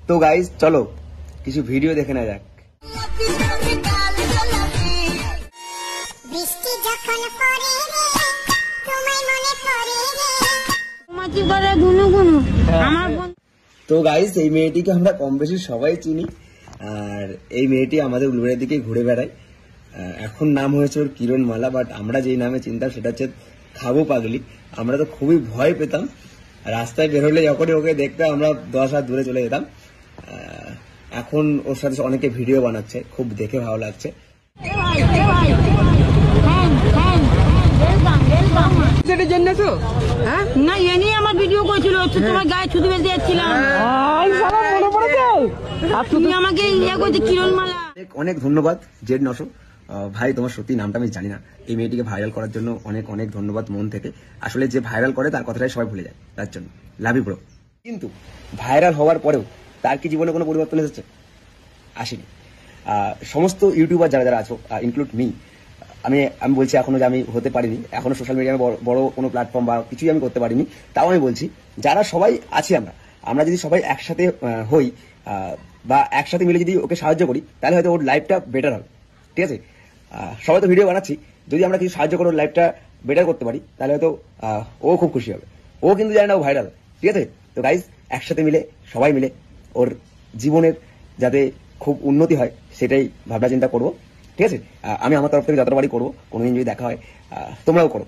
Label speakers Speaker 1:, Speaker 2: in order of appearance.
Speaker 1: তো গাইজ চলো কিছু ভিডিও দেখে না যাক। তো গাইজ এই মেয়েটিকে আমরা কম বেশি সবাই চিনি, আর এই মেয়েটি আমাদের উলুবেড়িয়ার দিকে ঘুরে বেড়ায়। এখন নাম হয়েছে ওর কিরণমালা, বাট আমরা যেই নামে চিনতাম সেটা হচ্ছে খাবো পাগলি। আমরা তো খুবই ভয় পেতাম, রাস্তায় বেরোলে যখনই ওকে দেখতাম আমরা 10 হাত দূরে চলে যেতাম। এখন ওর সাথে অনেকে ভিডিও বানাচ্ছে, খুব দেখে ভালো লাগছে।
Speaker 2: আমার ভিডিও করেছিল, তোমার গায়ে ছুটি বেঁধে যাচ্ছিলাম, তুমি আমাকে ইয়ে করতে কিরণমালা।
Speaker 1: অনেক ধন্যবাদ জেড নশো ভাই, তোমার সত্যি নামটা আমি জানি না। এই মেয়েটিকে ভাইরাল করার জন্য অনেক অনেক ধন্যবাদ মন থেকে। আসলে যে ভাইরাল করে তার কথাটাই সবাই ভুলে যায়, তার জন্য লাভ ইউ ব্রো। কিন্তু ভাইরাল হওয়ার পরেও তার কি জীবনে কোনো পরিবর্তন এসেছে? আসেনি। সমস্ত ইউটিউবার যারা যারা আছো, ইনক্লুড মি, আমি বলছি এখনো যে আমি হতে পারিনি, এখনো সোশ্যাল মিডিয়ায় বড় কোনো প্ল্যাটফর্ম বা কিছুই আমি করতে পারিনি। তাও আমি বলছি যারা সবাই আছি আমরা যদি সবাই একসাথে হই বা একসাথে মিলে যদি ওকে সাহায্য করি, তাহলে হয়তো ওর লাইফটা বেটার হবে। ঠিক আছে, সবাই তো ভিডিও বানাচ্ছি, যদি আমরা কিছু সাহায্য করে ওর লাইফটা বেটার করতে পারি তাহলে হয়তো ও খুব খুশি হবে। ও কিন্তু জানে না ও ভাইরাল, ঠিক আছে? তো গাইজ একসাথে মিলে সবাই মিলে ওর জীবনের যাতে খুব উন্নতি হয় সেটাই ভাবনা চিন্তা করবো। ঠিক আছে, আমি আমার তরফ থেকে যতটা পারি করবো। কোনোদিন যদি দেখা হয় তোমরাও করো।